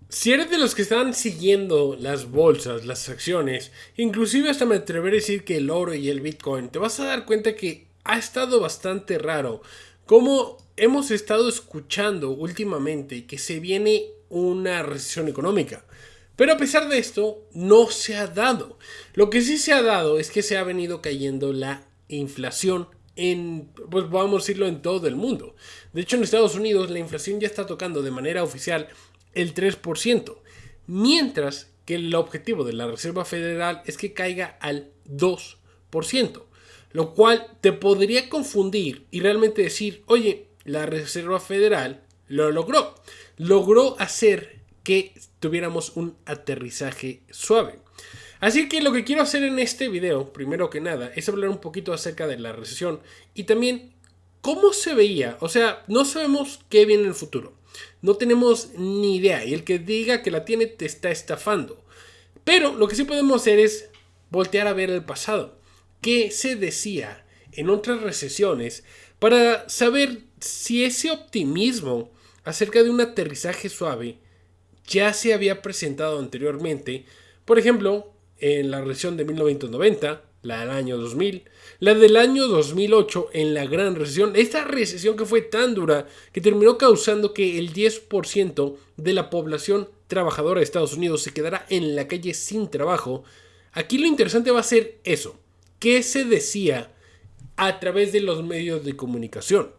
Si eres de los que están siguiendo las bolsas, las acciones, inclusive hasta me atreveré a decir que el oro y el Bitcoin, te vas a dar cuenta que ha estado bastante raro cómo hemos estado escuchando últimamente que se viene una recesión económica. Pero a pesar de esto, no se ha dado. Lo que sí se ha dado es que se ha venido cayendo la inflación pues vamos a decirlo, en todo el mundo. De hecho, en Estados Unidos la inflación ya está tocando de manera oficial el 3%, mientras que el objetivo de la Reserva Federal es que caiga al 2%, lo cual te podría confundir y realmente decir, oye, la Reserva Federal lo logró hacer que tuviéramos un aterrizaje suave. Así que lo que quiero hacer en este video, primero que nada, es hablar un poquito acerca de la recesión y también cómo se veía. O sea, no sabemos qué viene en el futuro. No tenemos ni idea. Y el que diga que la tiene te está estafando. Pero lo que sí podemos hacer es voltear a ver el pasado. ¿Qué se decía en otras recesiones para saber si ese optimismo acerca de un aterrizaje suave ya se había presentado anteriormente? Por ejemplo, en la recesión de 1990, la del año 2000, la del año 2008 en la gran recesión, esta recesión que fue tan dura que terminó causando que el 10% de la población trabajadora de Estados Unidos se quedara en la calle sin trabajo. Aquí lo interesante va a ser eso, qué se decía a través de los medios de comunicación.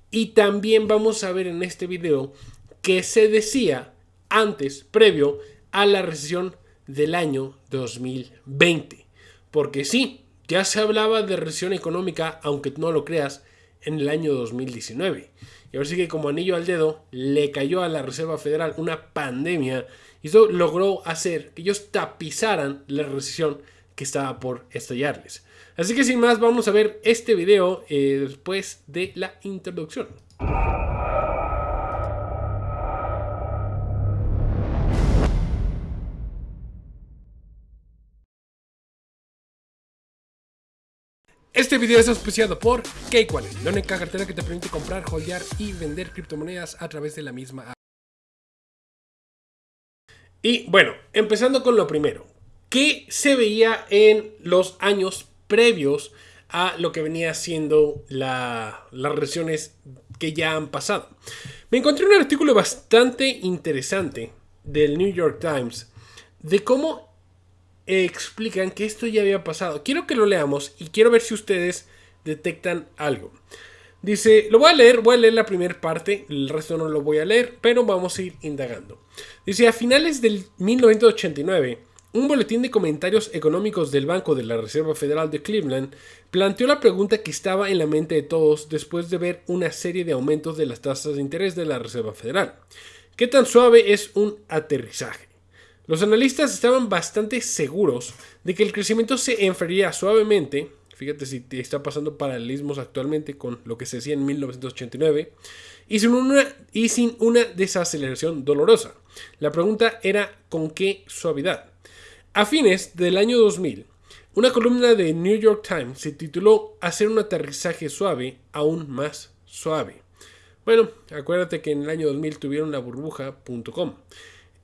Y también vamos a ver en este video qué se decía antes, previo a la recesión del año 2020. Porque sí, ya se hablaba de recesión económica, aunque no lo creas, en el año 2019. Y ahora sí que como anillo al dedo le cayó a la Reserva Federal una pandemia y eso logró hacer que ellos tapizaran la recesión que estaba por estallarles. Así que sin más, vamos a ver este video después de la introducción. Este video es auspiciado por Cake-Wallet, la única cartera que te permite comprar, holdear y vender criptomonedas a través de la misma app. Y bueno, empezando con lo primero. ¿Qué se veía en los años previos a lo que venía siendo las recesiones que ya han pasado? Me encontré un artículo bastante interesante del New York Times de cómo explican que esto ya había pasado. Quiero que lo leamos y quiero ver si ustedes detectan algo. Dice, voy a leer la primera parte, el resto no lo voy a leer, pero vamos a ir indagando. Dice, a finales del 1989, un boletín de comentarios económicos del Banco de la Reserva Federal de Cleveland planteó la pregunta que estaba en la mente de todos después de ver una serie de aumentos de las tasas de interés de la Reserva Federal. ¿Qué tan suave es un aterrizaje? Los analistas estaban bastante seguros de que el crecimiento se enfriaría suavemente. Fíjate si te está pasando paralelismos actualmente con lo que se hacía en 1989 y sin una desaceleración dolorosa. La pregunta era ¿con qué suavidad? A fines del año 2000, una columna de New York Times se tituló Hacer un aterrizaje suave aún más suave. Bueno, acuérdate que en el año 2000 tuvieron la burbuja.com.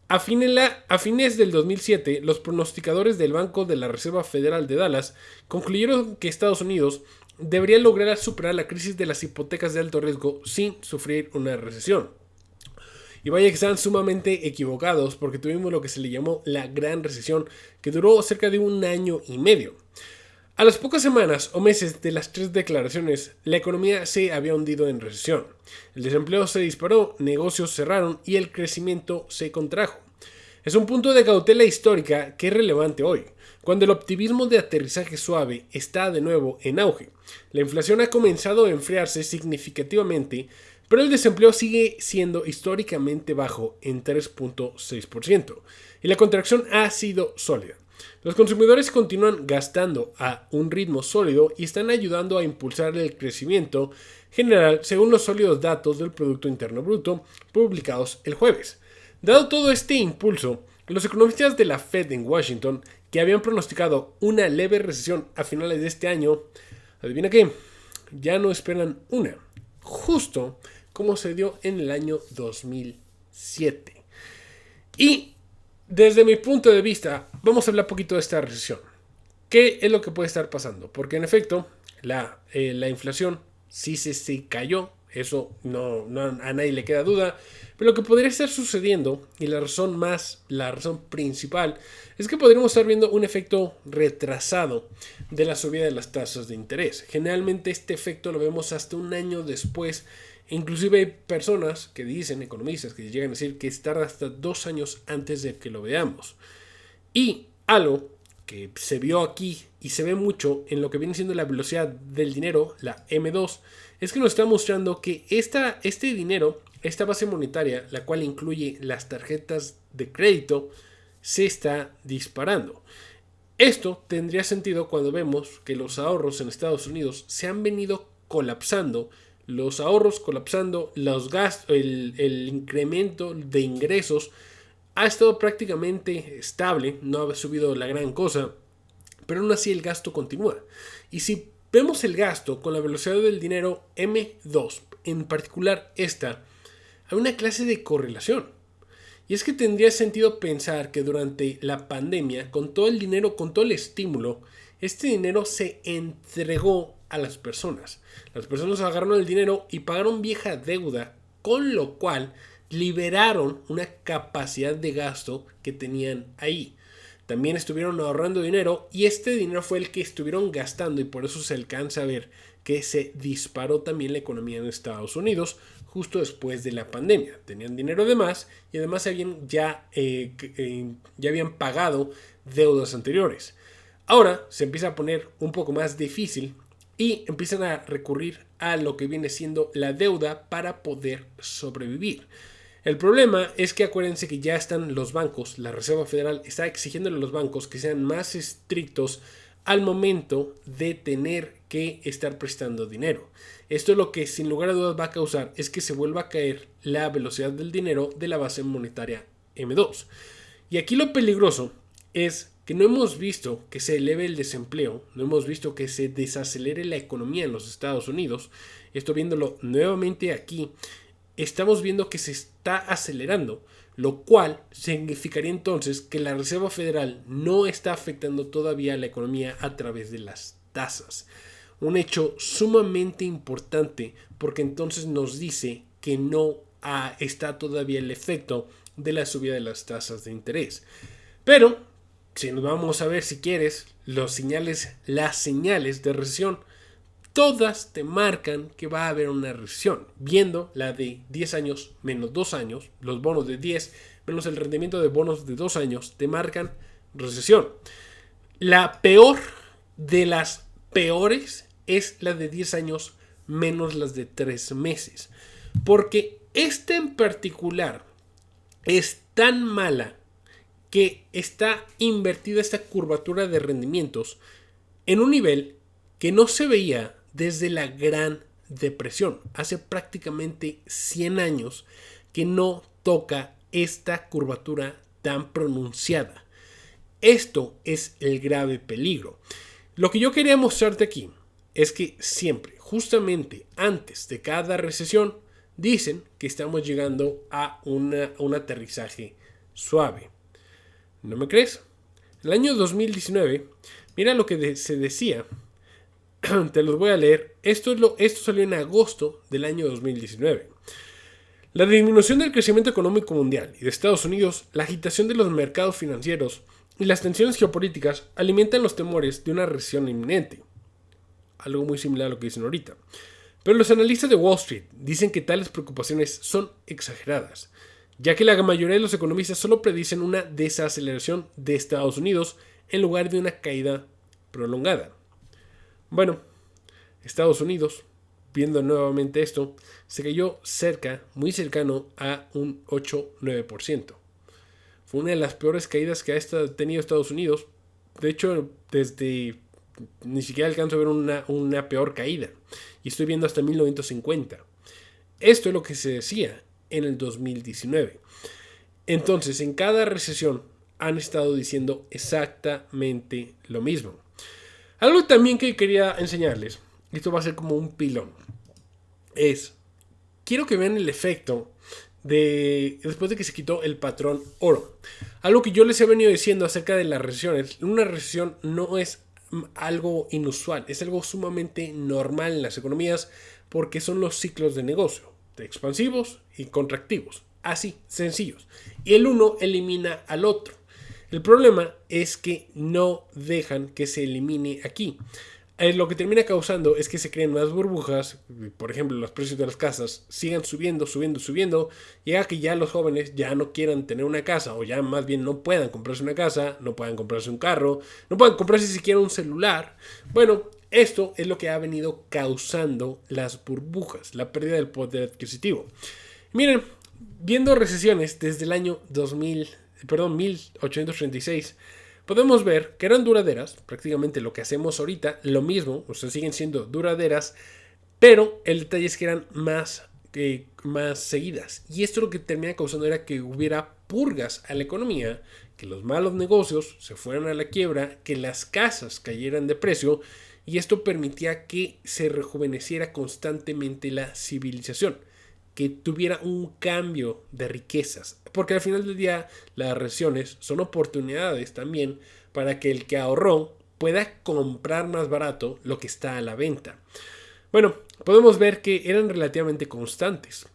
A fines del 2007, los pronosticadores del Banco de la Reserva Federal de Dallas concluyeron que Estados Unidos debería lograr superar la crisis de las hipotecas de alto riesgo sin sufrir una recesión. Y vaya que están sumamente equivocados porque tuvimos lo que se le llamó la Gran Recesión, que duró cerca de 1 año y medio. A las pocas semanas o meses de las tres declaraciones, la economía se había hundido en recesión. El desempleo se disparó, negocios cerraron y el crecimiento se contrajo. Es un punto de cautela histórica que es relevante hoy, cuando el optimismo de aterrizaje suave está de nuevo en auge. La inflación ha comenzado a enfriarse significativamente, pero el desempleo sigue siendo históricamente bajo en 3.6% y la contracción ha sido sólida. Los consumidores continúan gastando a un ritmo sólido y están ayudando a impulsar el crecimiento general según los sólidos datos del Producto Interno Bruto publicados el jueves. Dado todo este impulso, los economistas de la Fed en Washington, que habían pronosticado una leve recesión a finales de este año, adivina qué, ya no esperan una, justo como se dio en el año 2007. Y desde mi punto de vista, vamos a hablar un poquito de esta recesión. ¿Qué es lo que puede estar pasando? Porque en efecto, la inflación sí se cayó. Eso no a nadie le queda duda. Pero lo que podría estar sucediendo, y la razón principal, es que podríamos estar viendo un efecto retrasado de la subida de las tasas de interés. Generalmente este efecto lo vemos hasta un año después. Inclusive hay personas que dicen, economistas, que llegan a decir que tarda hasta 2 años antes de que lo veamos. Y algo que se vio aquí y se ve mucho en lo que viene siendo la velocidad del dinero, la M2, es que nos está mostrando que este dinero, esta base monetaria, la cual incluye las tarjetas de crédito, se está disparando. Esto tendría sentido cuando vemos que los ahorros en Estados Unidos se han venido colapsando. Los ahorros colapsando, los gastos, el incremento de ingresos ha estado prácticamente estable, no ha subido la gran cosa, pero aún así el gasto continúa. Y si vemos el gasto con la velocidad del dinero M2, en particular esta, hay una clase de correlación. Y es que tendría sentido pensar que durante la pandemia, con todo el dinero, con todo el estímulo, este dinero se entregó a las personas. Las personas agarraron el dinero y pagaron vieja deuda, con lo cual liberaron una capacidad de gasto que tenían ahí. También estuvieron ahorrando dinero y este dinero fue el que estuvieron gastando y por eso se alcanza a ver que se disparó también la economía en Estados Unidos justo después de la pandemia. Tenían dinero de más y además ya habían pagado deudas anteriores. Ahora se empieza a poner un poco más difícil y empiezan a recurrir a lo que viene siendo la deuda para poder sobrevivir. El problema es que acuérdense que ya están los bancos, la Reserva Federal está exigiéndole a los bancos que sean más estrictos al momento de tener que estar prestando dinero. Esto lo que sin lugar a dudas va a causar es que se vuelva a caer la velocidad del dinero de la base monetaria M2. Y aquí lo peligroso es que no hemos visto que se eleve el desempleo, no hemos visto que se desacelere la economía en los Estados Unidos. Esto viéndolo nuevamente aquí, estamos viendo que se está acelerando, lo cual significaría entonces que la Reserva Federal no está afectando todavía a la economía a través de las tasas. Un hecho sumamente importante porque entonces nos dice que no está todavía el efecto de la subida de las tasas de interés. Pero, si nos vamos a ver si quieres, las señales de recesión, todas te marcan que va a haber una recesión. Viendo la de 10 años menos 2 años, los bonos de 10 menos el rendimiento de bonos de 2 años, te marcan recesión. La peor de las peores es la de 10 años menos las de 3 meses. Porque esta en particular es tan mala que está invertida esta curvatura de rendimientos en un nivel que no se veía desde la Gran Depresión. Hace prácticamente 100 años que no toca esta curvatura tan pronunciada. Esto es el grave peligro. Lo que yo quería mostrarte aquí es que siempre, justamente antes de cada recesión, dicen que estamos llegando a un aterrizaje suave. ¿No me crees? En el año 2019, mira lo que se decía. Te los voy a leer. Esto salió en agosto del año 2019. La disminución del crecimiento económico mundial y de Estados Unidos, la agitación de los mercados financieros y las tensiones geopolíticas alimentan los temores de una recesión inminente. Algo muy similar a lo que dicen ahorita. Pero los analistas de Wall Street dicen que tales preocupaciones son exageradas, ya que la mayoría de los economistas solo predicen una desaceleración de Estados Unidos en lugar de una caída prolongada. Bueno, Estados Unidos, viendo nuevamente esto, se cayó muy cercano a un 8-9%. Fue una de las peores caídas que ha tenido Estados Unidos. De hecho, ni siquiera alcanzo a ver una peor caída. Y estoy viendo hasta 1950. Esto es lo que se decía en el 2019. Entonces, en cada recesión han estado diciendo exactamente lo mismo. Algo también que quería enseñarles, esto va a ser como un pilón, quiero que vean el efecto después de que se quitó el patrón oro. Algo que yo les he venido diciendo acerca de las recesiones. Una recesión no es algo inusual, es algo sumamente normal en las economías porque son los ciclos de negocio, expansivos y contractivos, así, sencillos. Y el uno elimina al otro. El problema es que no dejan que se elimine aquí. Lo que termina causando es que se creen más burbujas, por ejemplo, los precios de las casas sigan subiendo, llega que ya los jóvenes ya no quieran tener una casa, o ya más bien no puedan comprarse una casa, no puedan comprarse un carro, no puedan comprarse siquiera un celular. Bueno, esto es lo que ha venido causando las burbujas, la pérdida del poder adquisitivo. Miren, viendo recesiones desde el año 1836, podemos ver que eran duraderas, prácticamente lo que hacemos ahorita, lo mismo, o sea, siguen siendo duraderas, pero el detalle es que eran más seguidas. Y esto lo que termina causando era que hubiera purgas a la economía, que los malos negocios se fueran a la quiebra, que las casas cayeran de precio, y esto permitía que se rejuveneciera constantemente la civilización, que tuviera un cambio de riquezas, porque al final del día las recesiones son oportunidades también para que el que ahorró pueda comprar más barato lo que está a la venta. Bueno, podemos ver que eran relativamente constantes,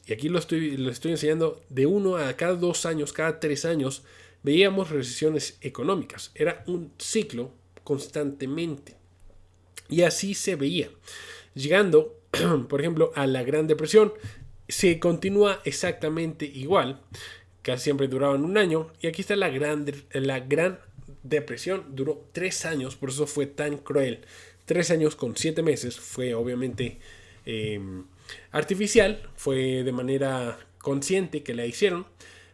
y aquí lo estoy enseñando de uno a cada 2 años, cada 3 años veíamos recesiones económicas, era un ciclo constantemente, y así se veía, llegando por ejemplo a la Gran Depresión. Se continúa exactamente igual, casi siempre duraban un año, y aquí está la gran Depresión, duró 3 años, por eso fue tan cruel. 3 años con 7 meses, fue obviamente artificial, fue de manera consciente que la hicieron,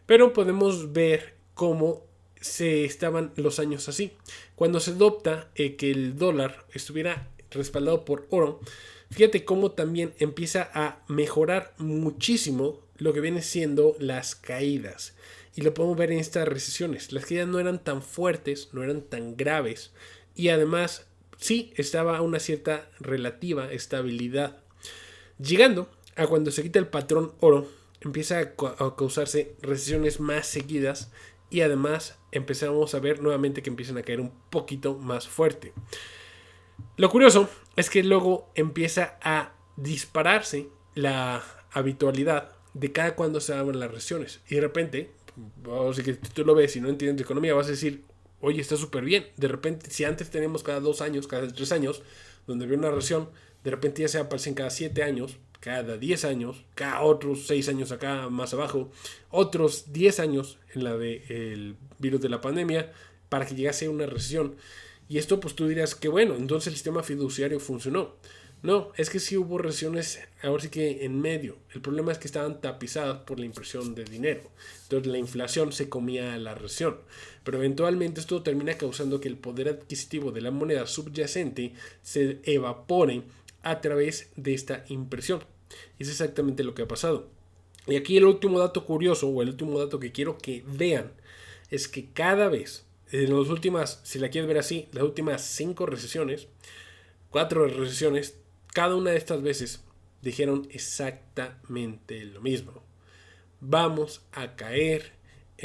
pero podemos ver cómo se estaban los años así. Cuando se adopta que el dólar estuviera respaldado por oro, fíjate cómo también empieza a mejorar muchísimo lo que viene siendo las caídas. Y lo podemos ver en estas recesiones. Las caídas no eran tan fuertes, no eran tan graves. Y además, sí, estaba una cierta relativa estabilidad. Llegando a cuando se quita el patrón oro, empieza a causarse recesiones más seguidas. Y además empezamos a ver nuevamente que empiezan a caer un poquito más fuerte. Lo curioso es que luego empieza a dispararse la habitualidad de cada cuando se abren las recesiones. Y de repente, así que tú lo ves y no entiendes de economía, vas a decir, oye, está súper bien. De repente, si antes teníamos cada 2 años, cada 3 años, donde había una recesión, de repente ya se aparecen cada 7 años, cada 10 años, cada otros 6 años acá más abajo, otros 10 años en la del virus de la pandemia, para que llegase a una recesión. Y esto pues tú dirás que bueno, entonces el sistema fiduciario funcionó. No, es que sí hubo recesiones, ahora sí que en medio. El problema es que estaban tapizadas por la impresión de dinero. Entonces la inflación se comía a la recesión. Pero eventualmente esto termina causando que el poder adquisitivo de la moneda subyacente se evapore a través de esta impresión. Y es exactamente lo que ha pasado. Y aquí el último dato curioso, o el último dato que quiero que vean, es que cada vez, en las últimas, si la quieres ver así, las últimas 5 recesiones, 4 recesiones, cada una de estas veces dijeron exactamente lo mismo. Vamos a caer,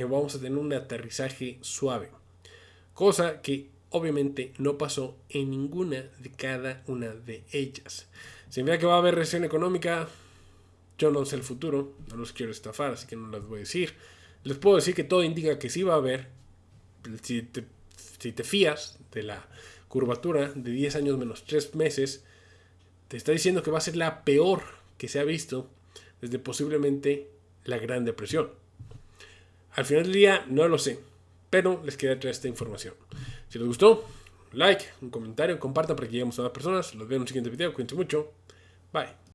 vamos a tener un aterrizaje suave. Cosa que obviamente no pasó en ninguna de cada una de ellas. ¿Significa que va a haber recesión económica? Yo no sé el futuro, no los quiero estafar, así que no les voy a decir. Les puedo decir que todo indica que sí va a haber. Si te fías de la curvatura de 10 años menos 3 meses, te está diciendo que va a ser la peor que se ha visto desde posiblemente la Gran Depresión. Al final del día no lo sé, pero les quería traer esta información. Si les gustó, like, un comentario, compartan para que lleguemos a más personas. Los veo en un siguiente video, cuídense mucho, bye.